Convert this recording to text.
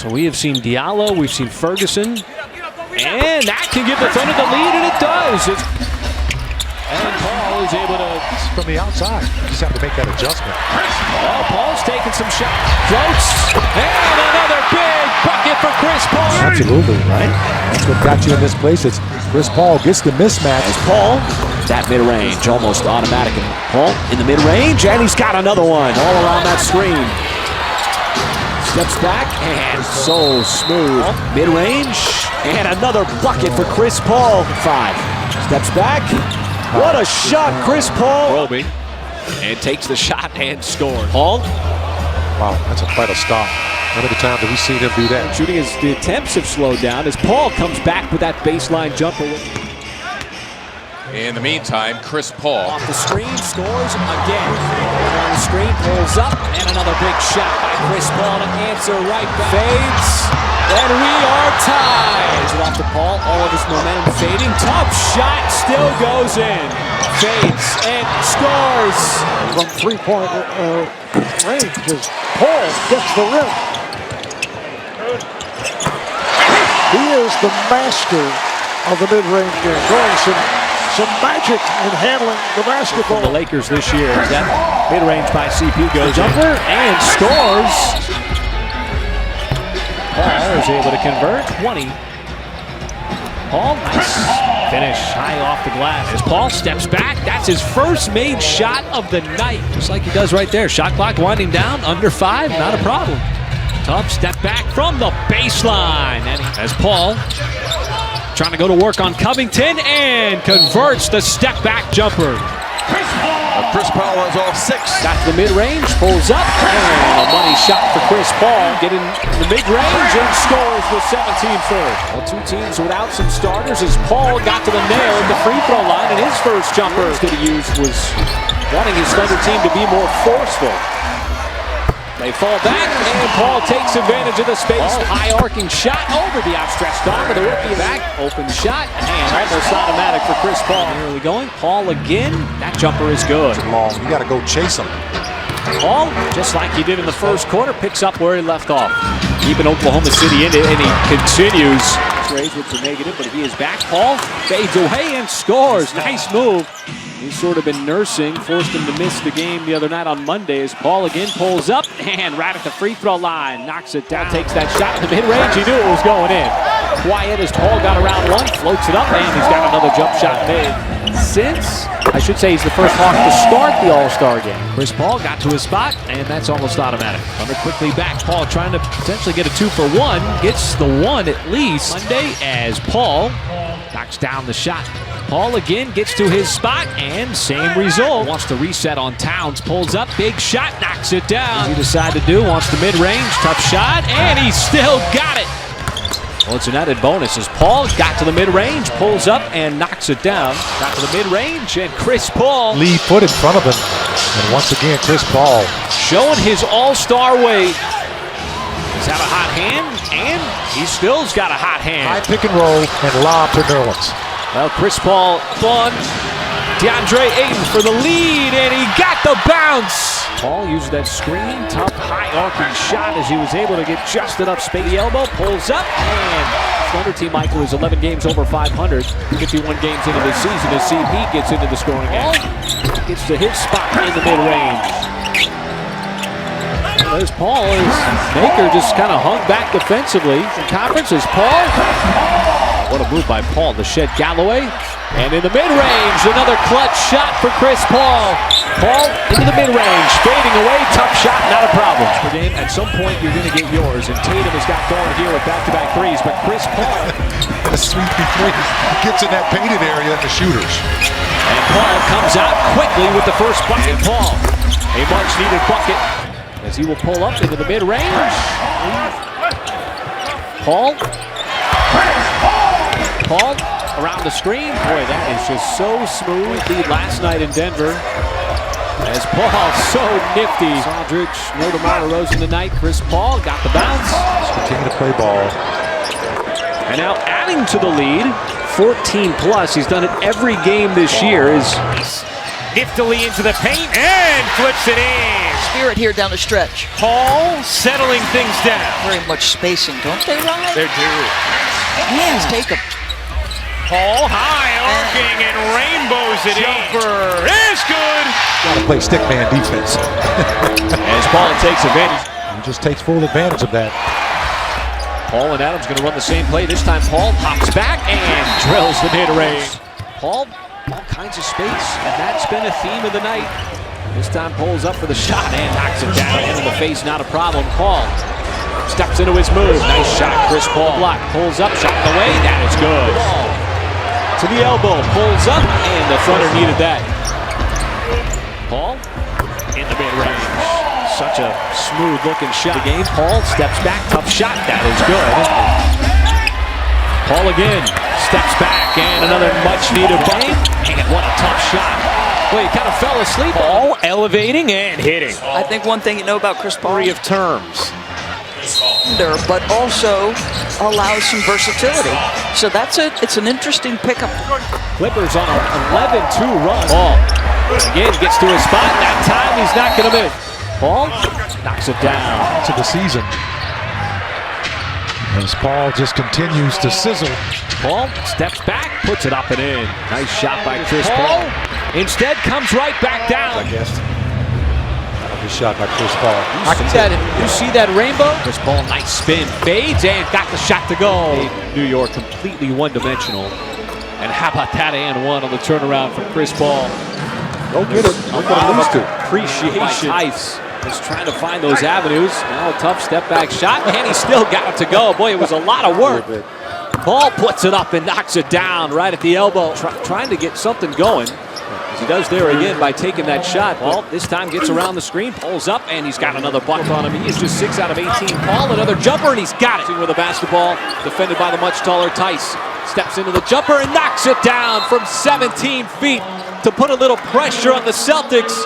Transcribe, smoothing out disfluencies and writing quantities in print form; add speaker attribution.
Speaker 1: So we have seen Diallo, we've seen Ferguson, and that can give the Thunder the lead, and it does. And Paul is able to...
Speaker 2: From the outside, just have to make that adjustment.
Speaker 1: Well, Paul's taking some shots. Floats, and another big bucket for Chris Paul.
Speaker 2: Absolutely, right? That's what got you in this place. It's Chris Paul gets the mismatch.
Speaker 1: As Paul, that mid-range, almost automatic. And Paul in the mid-range, and he's got another one all around that screen. Steps back, and so smooth. Mid-range, and another bucket for Chris Paul. 5. Steps back. What a shot, Chris Paul. Roby, and takes the shot and scores. Paul.
Speaker 2: Wow, that's a quite a stop. How many times have we seen him do that?
Speaker 1: Shooting as the attempts have slowed down as Paul comes back with that baseline jumper.
Speaker 3: In the meantime, Chris Paul.
Speaker 1: Off the screen, scores again. On the screen, pulls up, and another big shot by Chris Paul to answer right back. Fades, and we are tied. Off to Paul, all of his momentum fading. Tough shot, still goes in. Fades, and scores.
Speaker 4: From three-point range, as Paul gets the rim. He is the master of the mid-range game. Going some magic in handling the basketball.
Speaker 1: The Lakers this year, that mid-range by CP goes jumper and scores. Paul is able to convert. 20. Paul, nice finish, high off the glass. As Paul steps back, that's his first made shot of the night. Just like he does right there. Shot clock winding down, under 5, not a problem. Tough step back from the baseline. And as Paul trying to go to work on Covington and converts the step back jumper.
Speaker 3: Chris Paul has all 6.
Speaker 1: Got to the mid-range, pulls up, and a money shot for Chris Paul. Get in the mid-range and scores with 17 third. Well, 2 teams without some starters as Paul got to the nail at the free throw line, and his first jumper that he used was wanting his Thunder team to be more forceful. They fall back, and Paul takes advantage of the space. High arcing shot over the outstretched arm of the rookie. Back, open shot, and almost automatic for Chris Paul. Nearly going. Paul again. That jumper is good.
Speaker 2: Long. You got to go chase him.
Speaker 1: Paul, just like he did in the first quarter, picks up where he left off. Keeping Oklahoma City in it, and he continues. Raised with the negative, but he is back. Paul fades away and scores. Nice move. He's sort of been nursing, forced him to miss the game the other night on Monday as Paul again pulls up and right at the free throw line, knocks it down, takes that shot in the mid-range. He knew it was going in. Quiet as Paul got around one, floats it up, and he's got another jump shot made. Since, I should say, he's the first Hawk to start the All-Star game. Chris Paul got to his spot, and that's almost automatic. Thunder quickly back. Paul trying to potentially get a 2 for 1. Gets the 1 at least. Monday as Paul knocks down the shot. Paul again gets to his spot, and same result. Wants to reset on Towns, pulls up, big shot, knocks it down. He decided to do, wants the mid-range, tough shot, and he still got it. Well, it's an added bonus as Paul got to the mid-range, pulls up, and knocks it down. Got to the mid-range, and Chris Paul.
Speaker 2: Lead foot in front of him. And once again, Chris Paul.
Speaker 1: Showing his all-star weight. He's had a hot hand, and he still's got a hot hand.
Speaker 2: High pick and roll and lob to Nerlens.
Speaker 1: Well, Chris Paul on DeAndre Ayton for the lead, and he got the bounce. Paul used that screen, tough, high-arcing shot as he was able to get just enough space. The elbow pulls up, and Thunder team, Michael, is 11 games over 500. 51 games into the season as CP gets into the scoring action. Gets to his spot in the mid-range. Well, there's Paul as Baker just kind of hung back defensively. In conference is Paul. What a move by Paul to shed Galloway. And in the mid-range, another clutch shot for Chris Paul. Paul into the mid-range, fading away, tough shot, not a problem. At some point, you're going to get yours, and Tatum has got going here with back-to-back threes, but Chris Paul.
Speaker 2: A sweeping three. Gets in that painted area, the shooters.
Speaker 1: And Paul comes out quickly with the first bucket. Paul, a much-needed bucket, as he will pull up into the mid-range. Paul around the screen. Boy, that is just so smooth. Lead last night in Denver. As Paul, so nifty. Aldridge, no DeMar DeRozan tonight. Chris Paul got the bounce.
Speaker 2: Just continue to play ball.
Speaker 1: And now adding to the lead, 14 plus. He's done it every game this year.
Speaker 5: niftily into the paint and flips it in.
Speaker 6: Spirit here down the stretch.
Speaker 5: Paul settling things down.
Speaker 6: Very much spacing, don't they, Ryan?
Speaker 5: They're due.
Speaker 6: Hands take them.
Speaker 5: Paul high arcing and rainbows it in. Jumper is good.
Speaker 2: Got to play stickman defense.
Speaker 1: As Paul takes advantage.
Speaker 2: He just takes full advantage of that.
Speaker 1: Paul and Adams going to run the same play. This time Paul hops back and drills the mid-range. Paul, all kinds of space, and that's been a theme of the night. This time pulls up for the shot and knocks it down. Hand in the face, not a problem. Paul steps into his move. Nice shot, Chris Paul. Block, pulls up, shot in the way. That is good. To the elbow, pulls up, and the fronter needed that. Paul in the mid-range. Such a smooth-looking shot. The game, Paul steps back, tough shot. That is good. Paul again steps back, and another much-needed bucket. And what a tough shot. Well, he kind of fell asleep.
Speaker 5: Paul elevating and hitting.
Speaker 6: I think one thing you know about Chris Paul,
Speaker 5: Three of terms.
Speaker 6: but also allows some versatility. So it's an interesting pickup.
Speaker 1: Clippers on an 11-2 run. Paul again gets to his spot. That time he's not going to miss. Paul knocks it down.
Speaker 2: To the season. As Paul just continues to sizzle.
Speaker 1: Paul steps back, puts it up and in. Nice shot by Chris Paul. Instead comes right back down.
Speaker 2: I guess. Good shot by Chris Paul.
Speaker 1: You see that rainbow? Chris Paul, nice spin, fades, and got the shot to go. New York completely one-dimensional. And how about that and one on the turnaround from Chris Paul?
Speaker 2: Go get it.
Speaker 1: A lot of appreciation. Tice is trying to find those avenues. Now a tough step-back shot, and he still got it to go. Boy, it was a lot of work. Paul puts it up and knocks it down right at the elbow. Trying to get something going. As he does there again by taking that shot. Paul this time gets around the screen, pulls up, and he's got another bucket on him. He is just 6 out of 18. Paul, another jumper, and he's got it with a basketball. Defended by the much taller Tice. Steps into the jumper and knocks it down from 17 feet to put a little pressure on the Celtics.